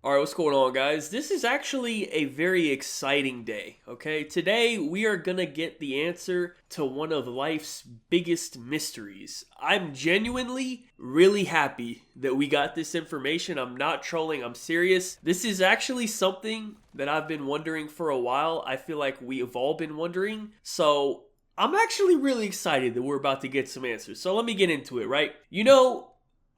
All right, what's going on, guys? This is actually a very exciting day, okay? Today, we are gonna get the answer to one of life's biggest mysteries. I'm genuinely really happy that we got this information. I'm not trolling, I'm serious. This is actually something that I've been wondering for a while. I feel like we have all been wondering. So, I'm actually really excited that we're about to get some answers. So, let me get into it, right?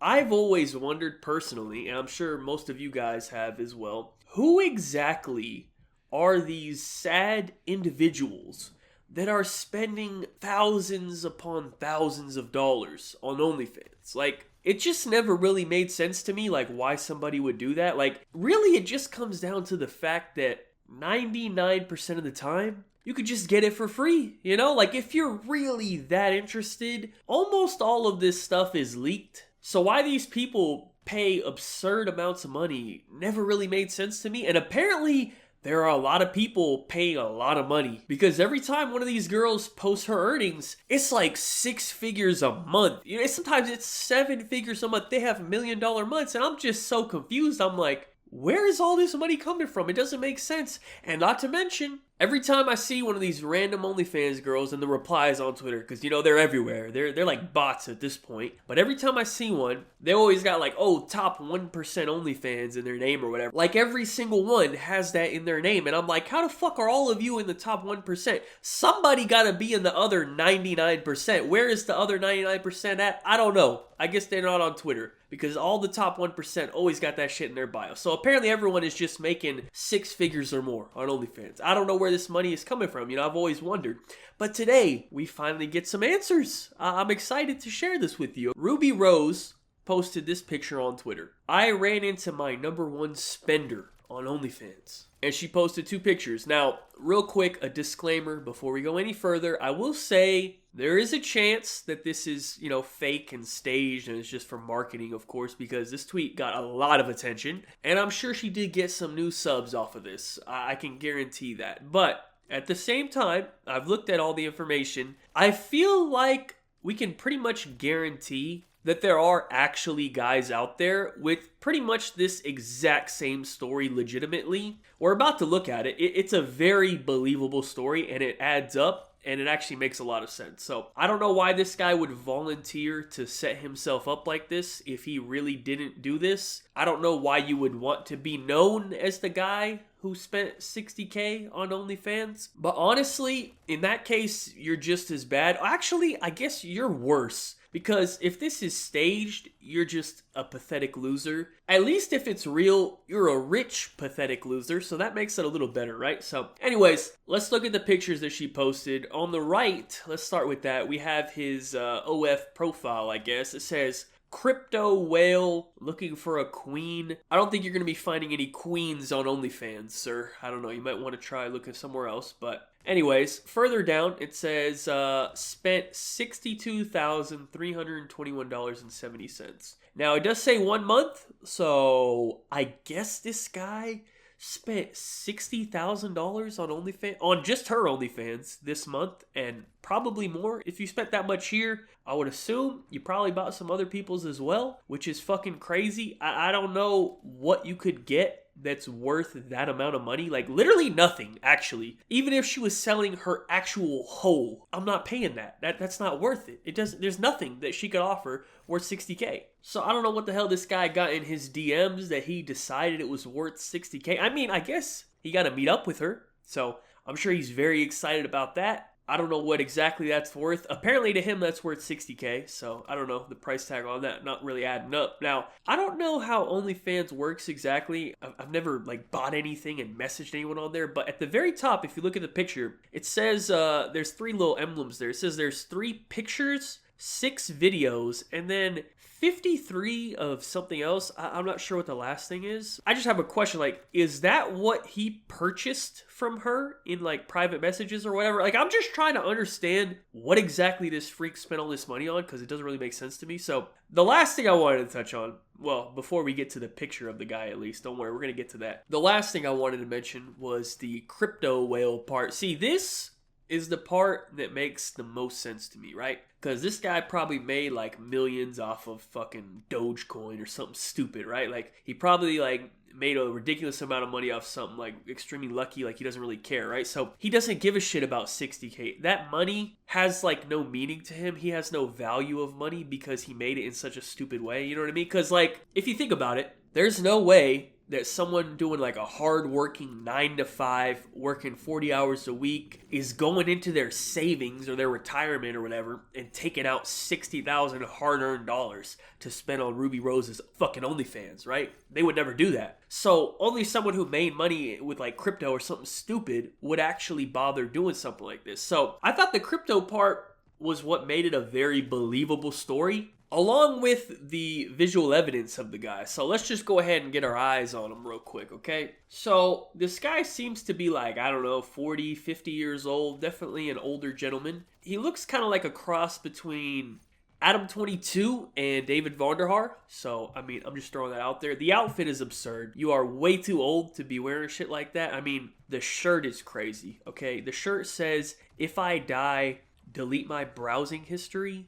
I've always wondered personally, and I'm sure most of you guys have as well, who exactly are these sad individuals that are spending thousands upon thousands of dollars on OnlyFans? Like, it just never really made sense to me, like, why somebody would do that. Like, really, it just comes down to the fact that 99% of the time, you could just get it for free, you know? Like, if you're really that interested, almost all of this stuff is leaked. So why these people pay absurd amounts of money never really made sense to me. And apparently there are a lot of people paying a lot of money, because every time one of these girls posts her earnings, it's like 6 figures a month. Sometimes it's 7 figures a month. They have $1 million months, and I'm just so confused. I'm like, where is all this money coming from? It doesn't make sense. And not to mention, every time I see one of these random OnlyFans girls in the replies on Twitter, because they're everywhere. They're like bots at this point. But every time I see one, they always got like, oh, top 1% OnlyFans in their name or whatever. Like every single one has that in their name. And I'm like, how the fuck are all of you in the top 1%? Somebody gotta be in the other 99%. Where is the other 99% at? I don't know. I guess they're not on Twitter, because all the top 1% always got that shit in their bio. So apparently everyone is just making 6 figures or more on OnlyFans. I don't know where this money is coming from. I've always wondered. But today, we finally get some answers. I'm excited to share this with you. Ruby Rose posted this picture on Twitter. I ran into my #1 spender on OnlyFans. And she posted 2 pictures. Now, real quick, a disclaimer before we go any further. I will say there is a chance that this is, fake and staged, and it's just for marketing, of course, because this tweet got a lot of attention. And I'm sure she did get some new subs off of this. I can guarantee that. But at the same time, I've looked at all the information. I feel like we can pretty much guarantee that there are actually guys out there with pretty much this exact same story legitimately. We're about to look at it. It's a very believable story, and it adds up, and it actually makes a lot of sense. So I don't know why this guy would volunteer to set himself up like this if he really didn't do this. I don't know why you would want to be known as the guy who spent $60K on OnlyFans. But honestly, in that case, you're just as bad. Actually, I guess you're worse. Because if this is staged, you're just a pathetic loser. At least if it's real, you're a rich, pathetic loser. So that makes it a little better, right? So anyways, let's look at the pictures that she posted. On the right, let's start with that. We have his OF profile, I guess. It says, crypto whale looking for a queen. I don't think you're going to be finding any queens on OnlyFans, sir. I don't know. You might want to try looking somewhere else. But anyways, further down, it says spent $62,321.70. Now, it does say 1 month. So I guess this guy spent $60,000 on OnlyFans, on just her OnlyFans this month, and probably more. If you spent that much here, I would assume you probably bought some other people's as well, which is fucking crazy. I don't know what you could get that's worth that amount of money. Like, literally nothing, actually. Even if she was selling her actual whole, I'm not paying that. That's not worth it. There's nothing that she could offer worth $60K. So I don't know what the hell this guy got in his DMs that he decided it was worth $60K. I mean, I guess he got to meet up with her. So I'm sure he's very excited about that. I don't know what exactly that's worth. Apparently to him that's worth $60K, so I don't know, the price tag on that not really adding up. Now, I don't know how OnlyFans works exactly. I've never bought anything and messaged anyone on there, but at the very top, if you look at the picture, it says there's 3 little emblems there. It says there's 3 pictures, 6 videos, and then 53 of something else. I'm not sure what the last thing is. I just have a question, is that what he purchased from her in private messages or whatever? I'm just trying to understand what exactly this freak spent all this money on, because it doesn't really make sense to me. So the last thing I wanted to touch on, well, before we get to the picture of the guy, at least, don't worry, we're going to get to that. The last thing I wanted to mention was the crypto whale part. See, this is the part that makes the most sense to me, right? Because this guy probably made like millions off of fucking Dogecoin or something stupid, right? Like he probably like made a ridiculous amount of money off something like extremely lucky, like he doesn't really care, right? So he doesn't give a shit about 60K. That money has like no meaning to him. He has no value of money because he made it in such a stupid way. You know what I mean? Because like if you think about it, there's no way that someone doing like a hard-working 9 to 5, working 40 hours a week, is going into their savings or their retirement or whatever and taking out $60,000 hard-earned dollars to spend on Ruby Rose's fucking OnlyFans, right? They would never do that. So only someone who made money with like crypto or something stupid would actually bother doing something like this. So I thought the crypto part was what made it a very believable story, along with the visual evidence of the guy. So let's just go ahead and get our eyes on him real quick, okay? So this guy seems to be like, I don't know, 40, 50 years old, definitely an older gentleman. He looks kind of like a cross between Adam 22 and David Vonderhaar. So, I mean, I'm just throwing that out there. The outfit is absurd. You are way too old to be wearing shit like that. I mean, the shirt is crazy, okay? The shirt says, "If I die, delete my browsing history."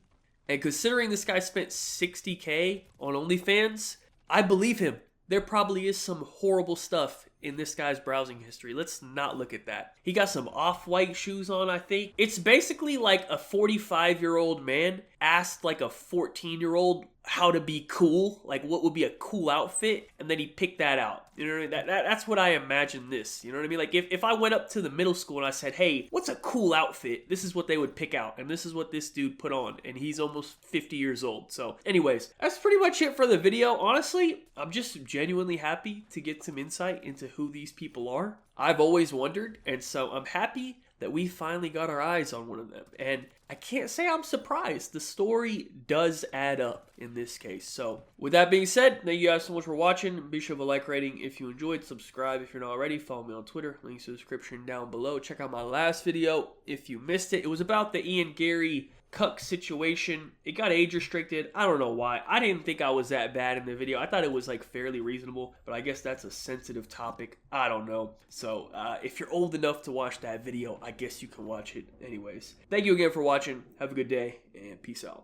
And considering this guy spent 60K on OnlyFans, I believe him. There probably is some horrible stuff in this guy's browsing history. Let's not look at that. He got some off-white shoes on, I think. It's basically like a 45-year-old man asked like a 14-year-old how to be cool, like what would be a cool outfit, and then he picked that out. You know what I mean? That's what I imagine this. You know what I mean? Like if I went up to the middle school and I said, hey, what's a cool outfit? This is what they would pick out, and this is what this dude put on, and he's almost 50 years old. So anyways, that's pretty much it for the video. Honestly, I'm just genuinely happy to get some insight into who these people are. I've always wondered, and so I'm happy that we finally got our eyes on one of them. And I can't say I'm surprised. The story does add up in this case. So with that being said, thank you guys so much for watching. Be sure to like, rating if you enjoyed. Subscribe if you're not already. Follow me on Twitter. Links to the description down below. Check out my last video if you missed it. It was about the Ian Gary cuck situation. It got age restricted. I don't know why. I didn't think I was that bad in the video. I thought it was like fairly reasonable, but I guess that's a sensitive topic. I don't know. So if you're old enough to watch that video, I guess you can watch it anyways. Thank you again for watching. Have a good day and peace out.